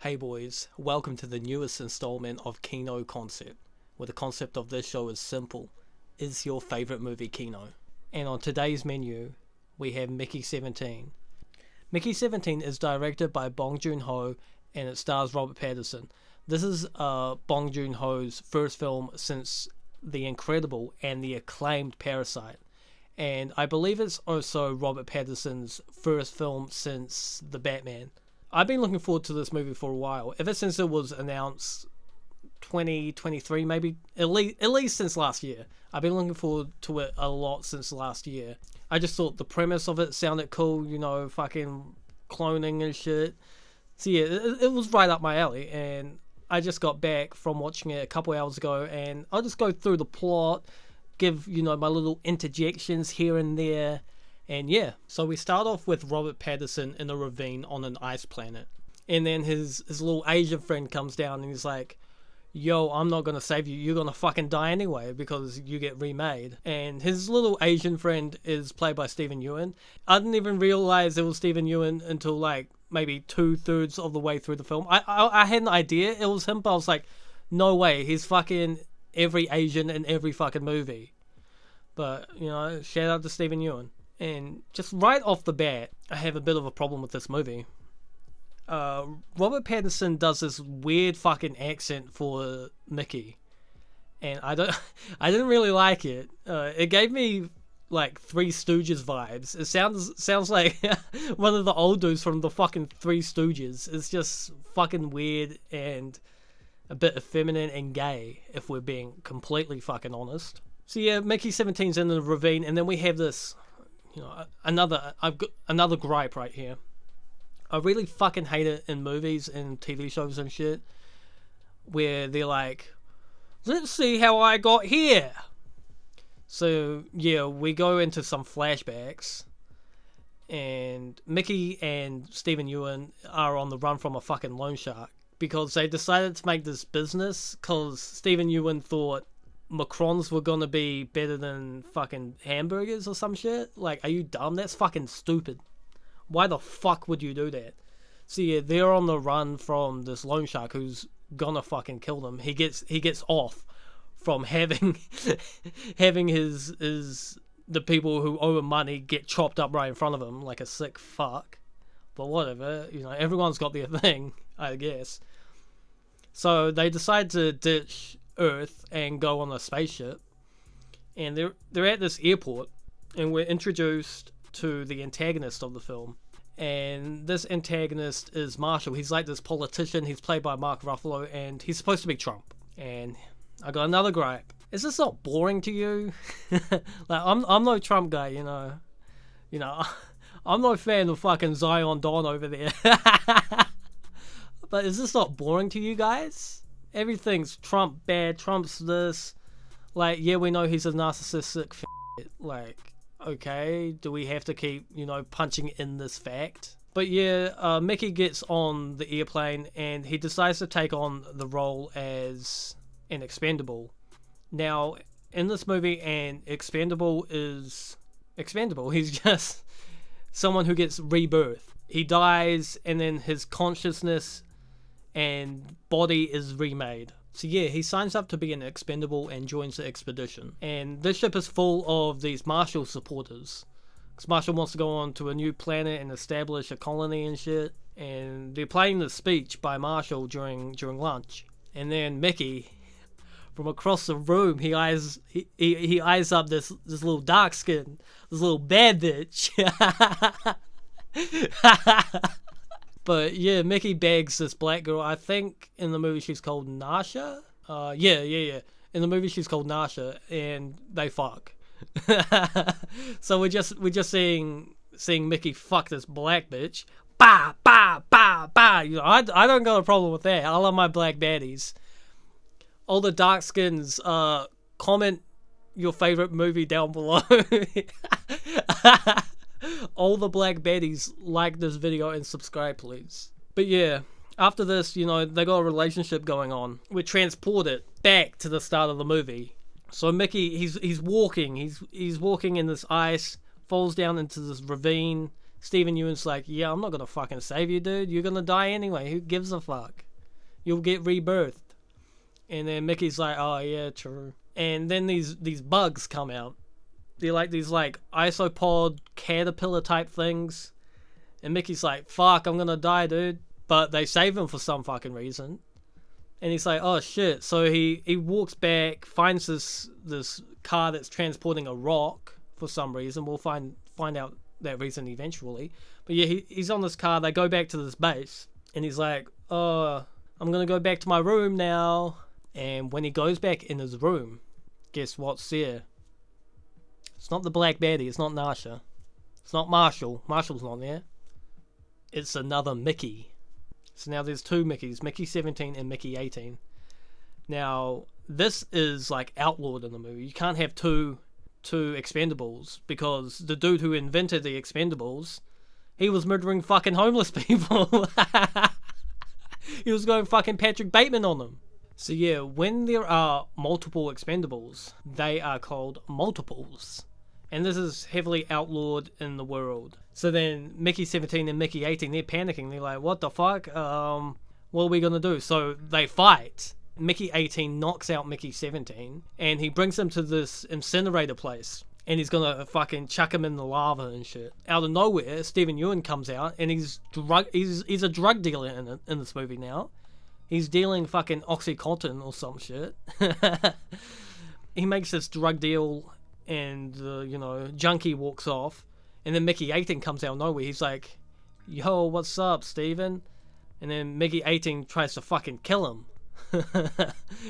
Hey boys, welcome to the newest installment of Kino Concept, where the concept of this show is simple. Is your favourite movie Kino? And on today's menu, we have Mickey 17. Mickey 17 is directed by Bong Joon-ho and it stars Robert Pattinson. This is Bong Joon-ho's first film since the incredible and the acclaimed Parasite. And I believe it's also Robert Pattinson's first film since The Batman. I've been looking forward to this movie for a while, ever since it was announced 2023, maybe, at least since last year. I've been looking forward to it a lot since last year. I just thought the premise of it sounded cool, fucking cloning and shit. So yeah, it was right up my alley, and I just got back from watching it a couple hours ago, and I'll just go through the plot, give, my little interjections here and there. And yeah, so we start off with Robert Pattinson in a ravine on an ice planet. And then his little Asian friend comes down and he's like, yo, I'm not going to save you. You're going to fucking die anyway because you get remade. And his little Asian friend is played by Steven Yeun. I didn't even realize it was Steven Yeun until like maybe 2/3 of the way through the film. I had an idea it was him, but I was like, no way. He's fucking every Asian in every fucking movie. But, shout out to Steven Yeun. And just right off the bat, I have a bit of a problem with this movie. Robert Pattinson does this weird fucking accent for Mickey, and I didn't really like it. It gave me like Three Stooges vibes. It sounds like one of the old dudes from the fucking Three Stooges. It's just fucking weird and a bit effeminate and gay, if we're being completely fucking honest. So yeah, Mickey 17's in the ravine, and then we have this. I've got another gripe right here. I really fucking hate it in movies and TV shows and shit, where they're like, let's see how I got here. So yeah, we go into some flashbacks, and Mickey and Steven Yeun are on the run from a fucking loan shark because they decided to make this business because Steven Yeun thought Macrons were gonna be better than fucking hamburgers or some shit. Like, are you dumb? That's fucking stupid. Why the fuck would you do that? So yeah, they're on the run from this loan shark who's gonna fucking kill them. He gets off from having his the people who owe him money get chopped up right in front of him like a sick fuck. But whatever, everyone's got their thing, I guess. So they decide to ditch Earth and go on a spaceship, and they're at this airport, and we're introduced to the antagonist of the film, and this antagonist is Marshall. He's like this politician. He's played by Mark Ruffalo, and he's supposed to be Trump. And I got another gripe. Is this not boring to you? Like, I'm no Trump guy, I'm no fan of fucking Zion Don over there. But is this not boring to you guys? Everything's Trump bad, Trump's this. Like, yeah, we know he's a narcissistic like, okay, do we have to keep, punching in this fact? But yeah, Mickey gets on the airplane and he decides to take on the role as an expendable. Now, in this movie, an expendable is expendable. He's just someone who gets rebirth. He dies and then his consciousness and body is remade. So yeah, he signs up to be an expendable and joins the expedition. And this ship is full of these Marshall supporters. Because Marshall wants to go on to a new planet and establish a colony and shit. And they're playing the speech by Marshall during lunch. And then Mickey, from across the room, he eyes up this little dark skin, this little bad bitch. But yeah, Mickey bags this black girl. I think in the movie she's called Nasha. Yeah. In the movie she's called Nasha, and they fuck. So we're just seeing Mickey fuck this black bitch. Bah bah bah bah. I don't got a problem with that. I love my black baddies. All the dark skins, comment your favorite movie down below. All the black baddies, like this video and subscribe, please. But yeah, after this, they got a relationship going on. We're transported back to the start of the movie. So Mickey, he's walking in this ice, falls down into this ravine, Steven Yeun's like, yeah, I'm not gonna fucking save you, dude. You're gonna die anyway. Who gives a fuck? You'll get rebirthed. And then Mickey's like, oh yeah, true. And then these bugs come out. They're like these like isopod caterpillar type things. And Mickey's like, fuck, I'm gonna die, dude. But they save him for some fucking reason. And he's like, oh shit. So he walks back, finds this car that's transporting a rock for some reason. We'll find out that reason eventually. But yeah, he's on this car. They go back to this base. And he's like, oh, I'm gonna go back to my room now. And when he goes back in his room, guess what's there? It's not the black baddie. It's not Nasha. It's not Marshall. Marshall's not there. It's another Mickey. So now there's two Mickeys, Mickey 17 and Mickey 18. Now, this is like outlawed in the movie. You can't have two Expendables because the dude who invented the Expendables, he was murdering fucking homeless people. He was going fucking Patrick Bateman on them. So yeah, when there are multiple Expendables, they are called multiples. And this is heavily outlawed in the world. So then Mickey 17 and Mickey 18, they're panicking. They're like, what the fuck? What are we going to do? So they fight. Mickey 18 knocks out Mickey 17. And he brings him to this incinerator place. And he's going to fucking chuck him in the lava and shit. Out of nowhere, Steven Yeun comes out. And he's a drug dealer in this movie now. He's dealing fucking Oxycontin or some shit. He makes this drug deal. And the, junkie walks off. And then Mickey 18 comes out of nowhere. He's like, yo, what's up, Steven? And then Mickey 18 tries to fucking kill him.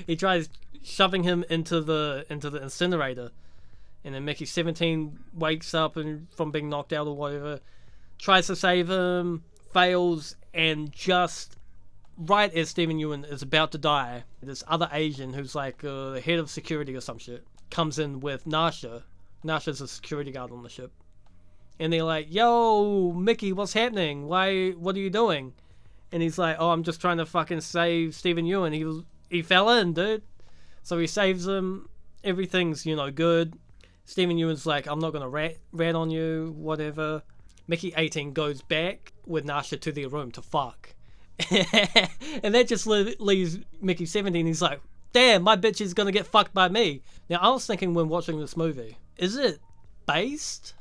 He tries shoving him into the incinerator. And then Mickey 17 wakes up and from being knocked out or whatever. Tries to save him. Fails. And just right as Steven Yeun is about to die, this other Asian who's like the head of security or some shit comes in with Nasha. Nasha's a security guard on the ship. And they're like, yo, Mickey, what's happening? What are you doing? And he's like, oh, I'm just trying to fucking save Steven Yeun. He fell in, dude. So he saves him. Everything's, good. Steven Yeun's like, I'm not going to rat on you, whatever. Mickey 18 goes back with Nasha to their room to fuck. And that just leaves Mickey 17. He's like, damn, my bitch is gonna get fucked by me. Now, I was thinking when watching this movie, is it based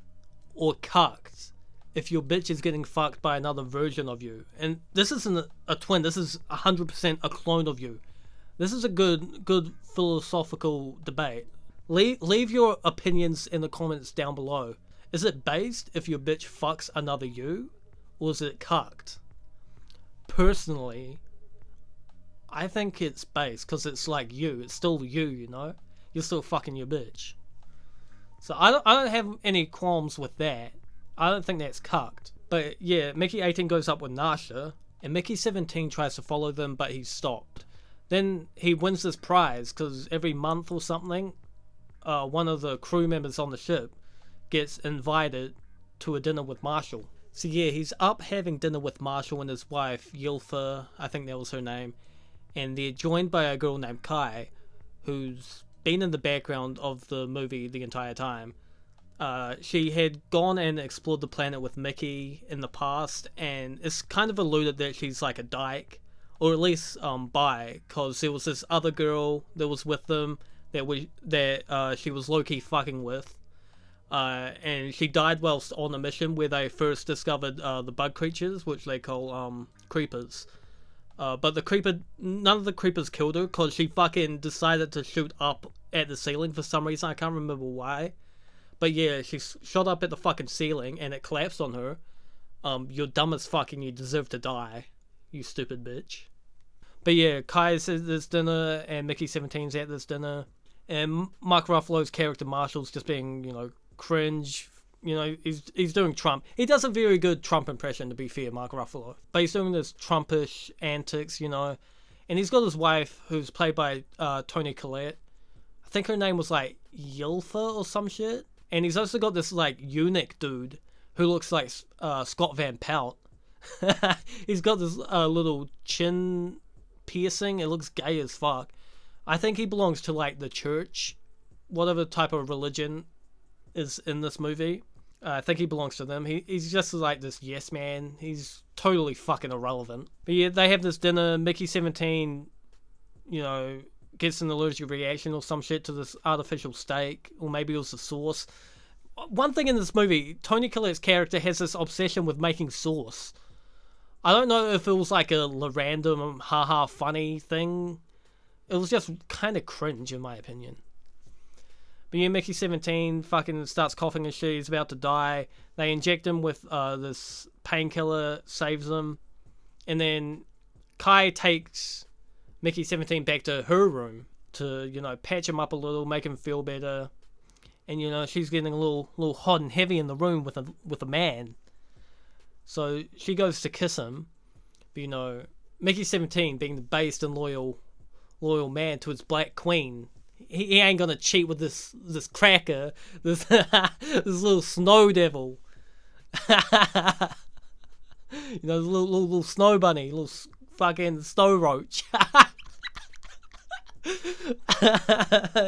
or cucked if your bitch is getting fucked by another version of you? And this isn't a twin, this is 100% a clone of you. This is a good philosophical debate. Leave your opinions in the comments down below. Is it based if your bitch fucks another you? Or is it cucked? Personally, I think it's based because it's like you. It's still you, You're still fucking your bitch. So I don't have any qualms with that. I don't think that's cucked. But yeah, Mickey 18 goes up with Nasha, and Mickey 17 tries to follow them, but he's stopped. Then he wins this prize because every month or something, one of the crew members on the ship gets invited to a dinner with Marshall. So yeah, he's up having dinner with Marshall and his wife, Yilfa, I think that was her name. And they're joined by a girl named Kai, who's been in the background of the movie the entire time. She had gone and explored the planet with Mickey in the past, and it's kind of alluded that she's like a dyke, or at least bi, because there was this other girl that was with them that she was low-key fucking with. And she died whilst on a mission where they first discovered the bug creatures, which they call creepers. But none of the creepers killed her because she fucking decided to shoot up at the ceiling for some reason. I can't remember why. But yeah, she shot up at the fucking ceiling and it collapsed on her. You're dumb as fuck and you deserve to die, you stupid bitch. But yeah, Kai's at this dinner and Mickey 17's at this dinner. And Mark Ruffalo's character Marshall's just being, cringe. He's doing Trump. He does a very good Trump impression, to be fair, Mark Ruffalo. But he's doing this Trumpish antics, And he's got his wife, who's played by Toni Collette. I think her name was like Yilfa or some shit. And he's also got this like eunuch dude who looks like Scott Van Pelt. He's got this little chin piercing. It looks gay as fuck. I think he belongs to like the church, whatever type of religion is in this movie. I think he belongs to them. He's just like this yes man. He's totally fucking irrelevant. But yeah, they have this dinner. Mickey 17, you know, gets an allergic reaction or some shit to this artificial steak, or maybe it was the sauce. One thing in this movie, Toni Collette's character has this obsession with making sauce. I don't know if it was like a random haha funny thing. It was just kind of cringe in my opinion. But yeah, Mickey 17 fucking starts coughing and shit. He's about to die. They inject him with this painkiller, saves him. And then Kai takes Mickey 17 back to her room to, you know, patch him up a little, make him feel better. And, you know, she's getting a little hot and heavy in the room with a man. So she goes to kiss him. But, you know, Mickey 17 being the based and loyal man to his black queen, he ain't gonna cheat with this cracker, this little snow devil. You know, this little snow bunny, little fucking snow roach.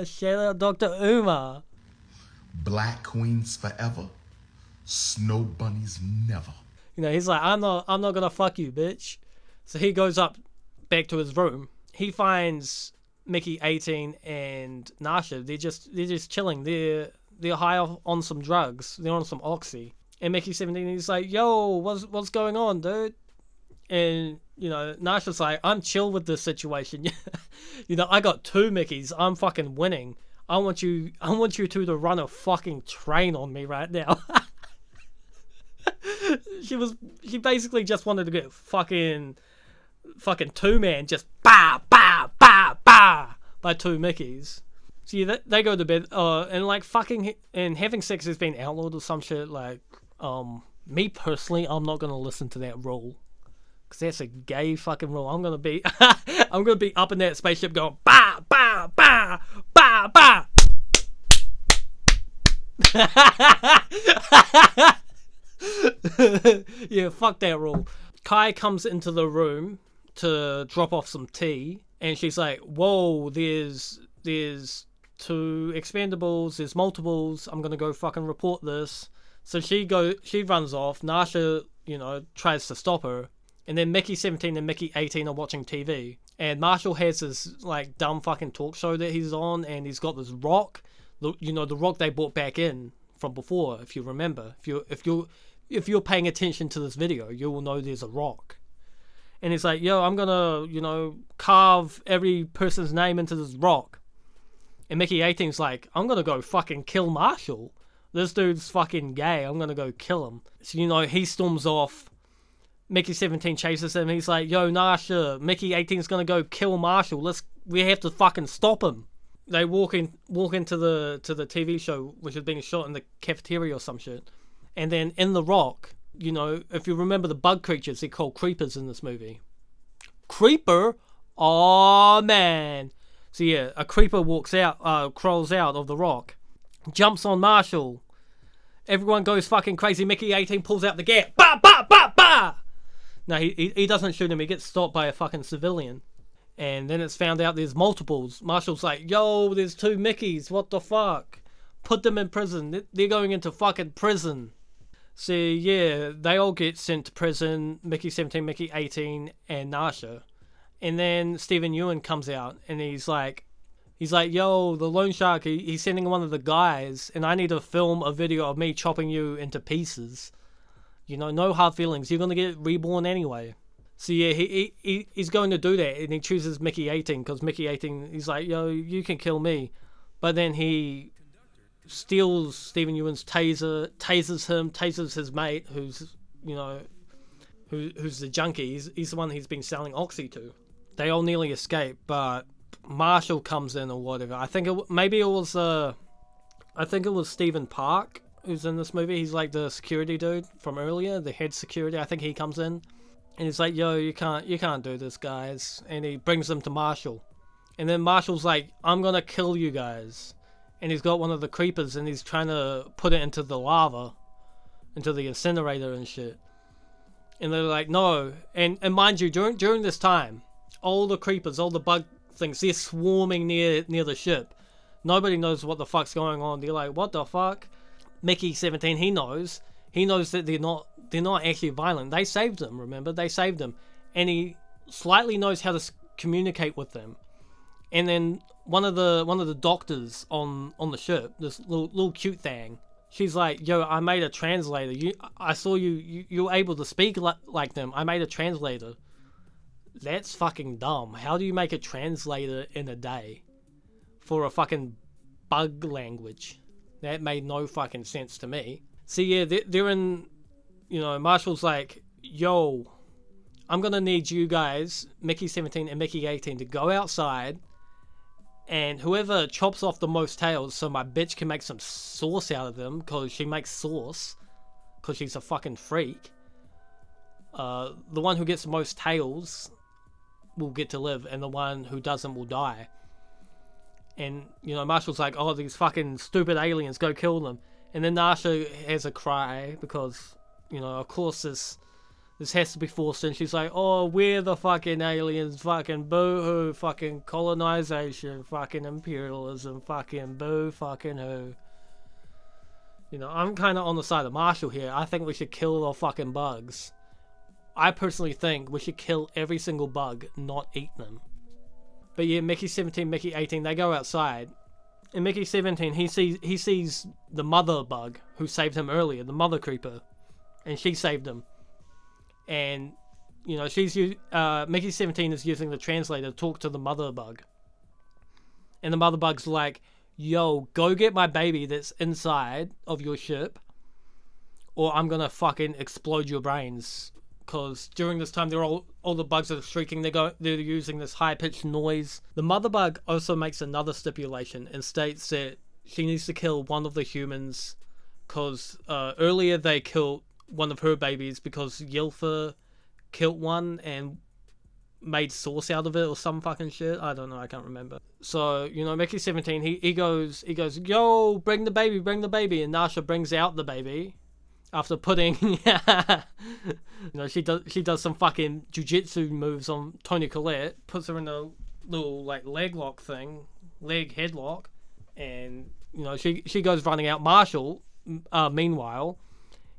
Shout out Dr. Umar. Black queens forever, snow bunnies never. You know, he's like, I'm not gonna fuck you, bitch. So he goes up back to his room. He finds Mickey 18 and Nasha. They're just chilling. They're high on some drugs. They're on some oxy. And Mickey 17, he's like, yo, what's going on, dude? And, you know, Nasha's like, I'm chill with this situation. You know, I got 2 Mickeys. I'm fucking winning. I want you two to run a fucking train on me right now. She basically just wanted to get fucking 2-man, just bah bah bah bah by 2 Mickeys. So yeah, they go to bed, and like fucking and having sex has been outlawed or some shit. Like, me personally, I'm not gonna listen to that rule, cause that's a gay fucking rule. I'm gonna be up in that spaceship going bah bah bah bah bah. Yeah, fuck that rule. Kai comes into the room to drop off some tea, and she's like, whoa, there's 2 expendables, there's multiples, I'm gonna go fucking report this. So she runs off. Nasha, you know, tries to stop her, and then Mickey 17 and Mickey 18 are watching TV, and Marshall has this like dumb fucking talk show that he's on, and he's got this rock, you know, the rock they brought back in from before, if you remember. If you're paying attention to this video, you will know there's a rock. And he's like, yo, I'm gonna, you know, carve every person's name into this rock. And Mickey 18's like, I'm gonna go fucking kill Marshall. This dude's fucking gay. I'm gonna go kill him. So, you know, he storms off. Mickey 17 chases him. He's like, yo, Nasha, Mickey 18's gonna go kill Marshall. We have to fucking stop him. They walk into the TV show, which is being shot in the cafeteria or some shit. And then in the rock, you know, if you remember the bug creatures, they're called creepers in this movie. Creeper? Oh man. So yeah, a creeper crawls out of the rock, jumps on Marshall. Everyone goes fucking crazy. Mickey 18 pulls out the gap. Bah, bah, bah, bah! No, he doesn't shoot him. He gets stopped by a fucking civilian. And then it's found out there's multiples. Marshall's like, yo, there's 2 Mickeys. What the fuck? Put them in prison. They're going into fucking prison. So yeah, they all get sent to prison. Mickey 17, Mickey 18, and Nasha. And then Stephen Ewan comes out, and he's like, yo, the loan shark, he's sending one of the guys, and I need to film a video of me chopping you into pieces. You know, no hard feelings. You're going to get reborn anyway. So yeah, he's going to do that, and he chooses Mickey 18, because Mickey 18, he's like, yo, you can kill me. But then he steals Stephen Ewan's taser, tasers his mate, who's, you know, who's the junkie. He's the one he's been selling oxy to. They all nearly escape, but Marshall comes in or whatever. I think it was Stephen Park who's in this movie. He's like the security dude from earlier, the head security. I think he comes in, and he's like, yo, you can't do this, guys. And he brings them to Marshall. And then Marshall's like, I'm gonna kill you guys. And he's got one of the creepers, and he's trying to put it into the lava, into the incinerator and shit. And they're like, no. And mind you, during this time, all the creepers, all the bug things, they're swarming near the ship. Nobody knows what the fuck's going on. They're like, what the fuck? Mickey 17, he knows that they're not actually violent. They saved them, remember? They saved them. And he slightly knows how to communicate with them. And then one of the doctors on the ship, this little cute thing, she's like, yo, I made a translator. I saw you were able to speak like them. I made a translator. That's fucking dumb. How do you make a translator in a day for a fucking bug language? That made no fucking sense to me. So yeah, they're in, Marshall's like, yo, I'm gonna need you guys, Mickey 17 and Mickey 18, to go outside, and whoever chops off the most tails so my bitch can make some sauce out of them, because she makes sauce, because she's a fucking freak. The one who gets the most tails will get to live, and the one who doesn't will die. And, Marshall's like, oh, these fucking stupid aliens, go kill them. And then Nasha has a cry, because, of course this has to be forced in. She's like, oh, we're the fucking aliens, fucking boo-hoo, fucking colonization, fucking imperialism, fucking boo, fucking who. I'm kind of on the side of Marshall here. I think we should kill the fucking bugs. I personally think we should kill every single bug, not eat them. But yeah, Mickey 17, Mickey 18, they go outside. And Mickey 17, he sees the mother bug who saved him earlier, the mother creeper. And she saved him. And, Mickey 17 is using the translator to talk to the mother bug. And the mother bug's like, yo, go get my baby that's inside of your ship, or I'm gonna fucking explode your brains. Because during this time, they're all the bugs are shrieking. They're using this high-pitched noise. The mother bug also makes another stipulation and states that she needs to kill one of the humans, because earlier they killed one of her babies because Yilfa killed one and made sauce out of it or some fucking shit. I don't know, I can't remember. So, Mickey 17, he goes, yo, bring the baby, and Nasha brings out the baby after putting she does some fucking jujitsu moves on Toni Collette, puts her in a little like leg headlock, and she goes running out. Marshall, meanwhile,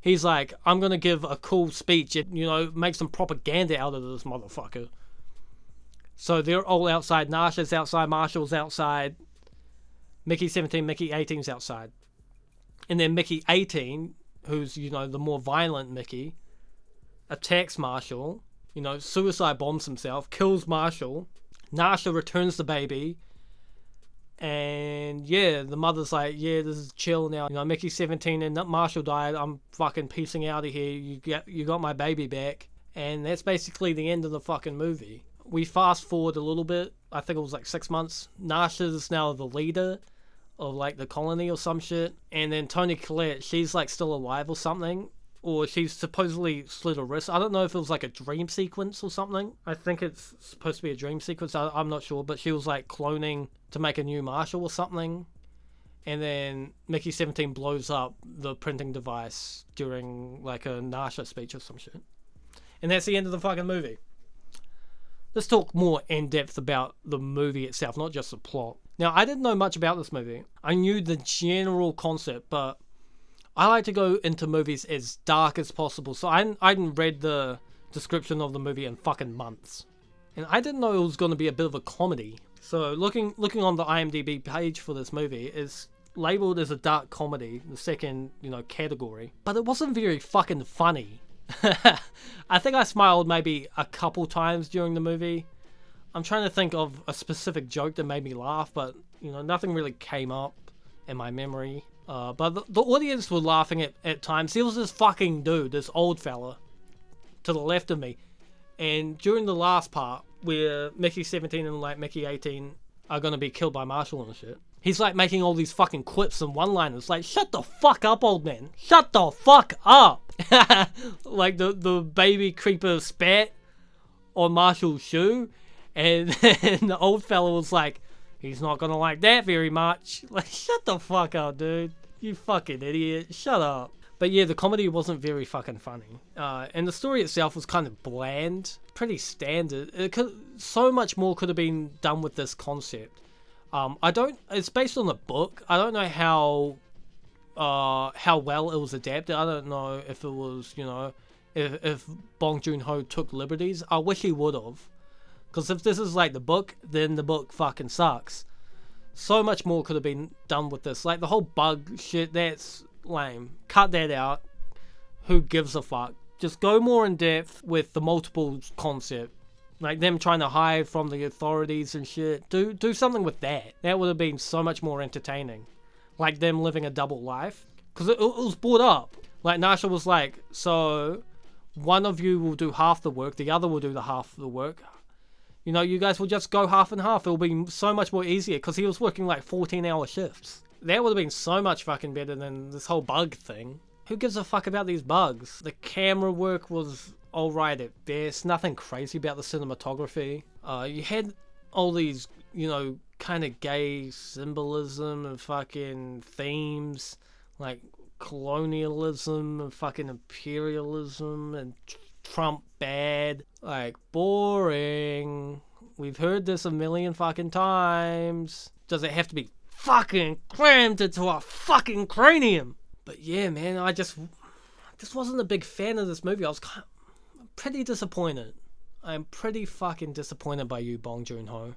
he's like, I'm gonna give a cool speech, make some propaganda out of this motherfucker. So they're all outside. Nasha's outside, Marshall's outside, Mickey 17, Mickey 18's outside. And then Mickey 18, who's, the more violent Mickey, attacks Marshall, suicide bombs himself, kills Marshall. Nasha returns the baby. And yeah, the mother's like, yeah, this is chill now. Mickey 17 and Marshall died. I'm fucking piecing out of here. You got my baby back. And that's basically the end of the fucking movie. We fast forward a little bit. I think it was like 6 months. Nasha's now the leader of like the colony or some shit. And then Toni Collette, she's like still alive or something. Or she's supposedly slit her wrist. I don't know if it was like a dream sequence or something. I think it's supposed to be a dream sequence. I'm not sure. But she was like cloning to make a new Marshall or something. And then Mickey 17 blows up the printing device during like a Nasha speech or some shit. And that's the end of the fucking movie. Let's talk more in depth about the movie itself, not just the plot. Now, I didn't know much about this movie. I knew the general concept, but I like to go into movies as dark as possible. So I hadn't read the description of the movie in fucking months. And I didn't know it was going to be a bit of a comedy. So looking on the IMDb page for this movie, is labeled as a dark comedy, the second, category. But it wasn't very fucking funny. I think I smiled maybe a couple times during the movie. I'm trying to think of a specific joke that made me laugh, but nothing really came up in my memory. But the audience were laughing at times. There was this fucking dude, this old fella, to the left of me, and during the last part where Mickey 17 and like Mickey 18 are gonna be killed by Marshall and shit, he's like making all these fucking quips and one-liners, like, shut the fuck up, old man, shut the fuck up. Like the baby creeper spat on Marshall's shoe, and the old fella was like, he's not gonna like that very much. Like, shut the fuck up, dude, you fucking idiot, shut up. But yeah, the comedy wasn't very fucking funny, and the story itself was kind of bland, pretty standard. So much more could have been done with this concept. It's based on a book. I don't know how how well it was adapted. I don't know if it was, if Bong Joon-ho took liberties. I wish he would have. Because if this is like the book, then the book fucking sucks. So much more could have been done with this. Like the whole bug shit, that's lame. Cut that out. Who gives a fuck? Just go more in depth with the multiple concept. Like them trying to hide from the authorities and shit. Do something with that. That would have been so much more entertaining. Like them living a double life. Because it was brought up. Like Nasha was like, so one of you will do half the work, the other will do the half of the work. You guys will just go half and half. It'll be so much more easier because he was working like 14-hour shifts. That would have been so much fucking better than this whole bug thing. Who gives a fuck about these bugs? The camera work was alright at best. Nothing crazy about the cinematography. You had all these, kind of gay symbolism and fucking themes. Like colonialism and fucking imperialism and Trump bad. Like, boring. We've heard this a million fucking times. Does it have to be fucking crammed into a fucking cranium? But yeah, man, I just wasn't a big fan of this movie. I was pretty disappointed. I'm pretty fucking disappointed by you, Bong Joon-ho.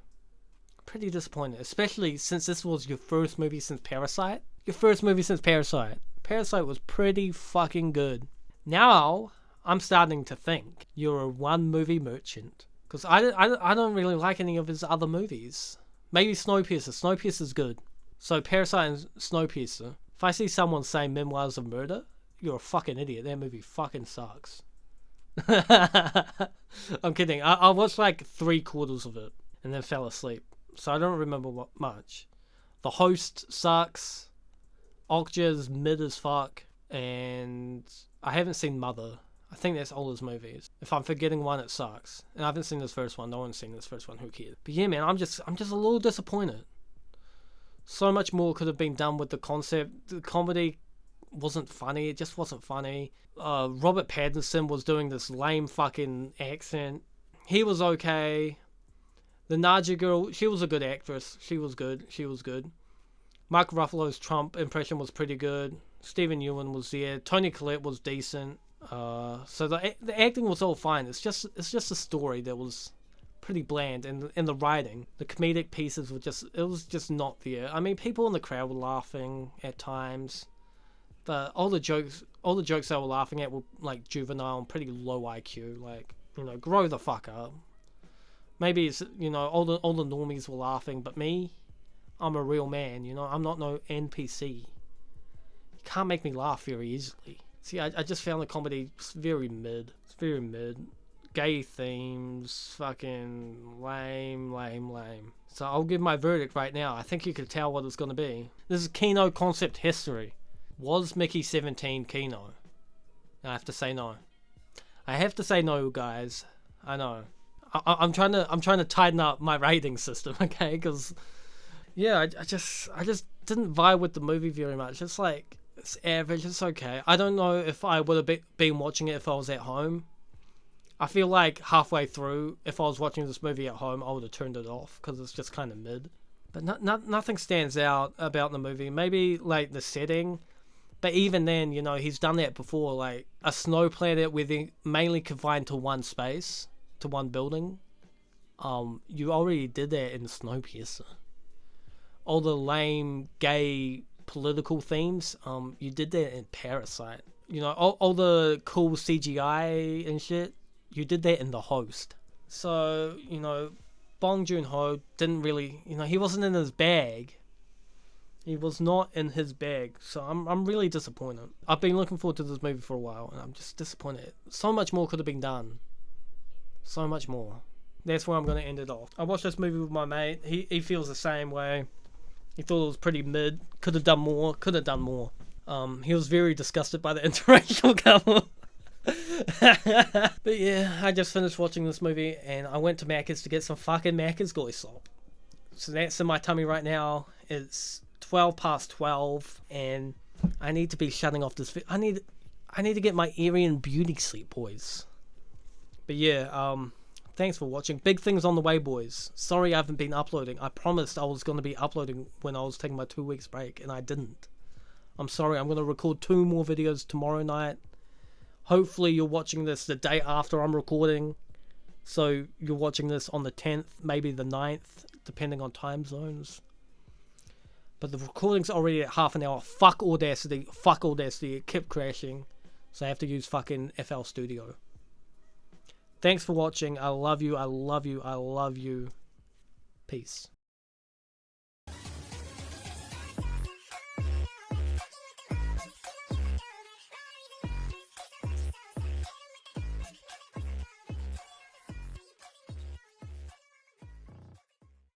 Pretty disappointed. Especially since this was your first movie since Parasite. Your first movie since Parasite. Parasite was pretty fucking good. Now, I'm starting to think you're a one-movie merchant. Because I don't really like any of his other movies. Maybe Snowpiercer. Snowpiercer's good. So Parasite and Snowpiercer. If I see someone say Memoirs of Murder, you're a fucking idiot. That movie fucking sucks. I'm kidding. I watched like 3/4 of it and then fell asleep. So I don't remember much. The Host sucks. Okja's mid as fuck. And I haven't seen Mother. I think that's all his movies. If I'm forgetting one, it sucks. And I haven't seen this first one. No one's seen this first one. Who cares? But yeah, man, I'm just a little disappointed. So much more could have been done with the concept. The comedy wasn't funny. It just wasn't funny. Robert Pattinson was doing this lame fucking accent. He was okay. The Naja girl, she was a good actress. She was good. Mark Ruffalo's Trump impression was pretty good. Stephen Ewan was there. Toni Collette was decent. So the acting was all fine. It's just a story that was pretty bland, and the writing, the comedic pieces it was just not there. I mean, people in the crowd were laughing at times, but all the jokes they were laughing at were like juvenile and pretty low IQ. Like, grow the fuck up. Maybe it's all the normies were laughing, but me, I'm a real man. I'm not no NPC. You can't make me laugh very easily. See, I just found the comedy very mid. It's very mid. Gay themes, fucking lame. So I'll give my verdict right now. I think you could tell what it's going to be. This is Kino concept history. Was Mickey 17 Kino? I have to say no. I have to say no, guys. I know. I'm trying to tighten up my rating system, okay? Because yeah, I just didn't vibe with the movie very much. It's like, it's average. It's okay. I don't know if I would have been watching it if I was at home. I feel like halfway through, if I was watching this movie at home, I would have turned it off because it's just kind of mid. But nothing stands out about the movie. Maybe like the setting, but even then, he's done that before. Like a snow planet where they mainly confined to one space, to one building. You already did that in Snowpiercer. All the lame gay political themes, you did that in Parasite. All the cool CGI and shit, you did that in The Host. So, Bong Joon-ho didn't really, he wasn't in his bag. He was not in his bag. So I'm really disappointed. I've been looking forward to this movie for a while, and I'm just disappointed. So much more could have been done. So much more. That's where I'm going to end it off. I watched this movie with my mate. He feels the same way. He thought it was pretty mid. Could have done more. He was very disgusted by the interracial couple. But yeah, I just finished watching this movie and I went to Macca's to get some fucking Macca's goy salt. So that's in my tummy right now. It's 12 and I need to be shutting off this I need to get my Aryan beauty sleep, boys. But yeah, thanks for watching. Big things on the way, boys. Sorry I haven't been uploading. I promised I was going to be uploading when I was taking my 2 weeks break and I didn't. I'm sorry, I'm going to record 2 more videos tomorrow night. Hopefully you're watching this the day after I'm recording. So you're watching this on the 10th, maybe the 9th, depending on time zones. But the recording's already at half an hour. Fuck Audacity. Fuck Audacity. It kept crashing. So I have to use fucking FL Studio. Thanks for watching. I love you. I love you. I love you. Peace.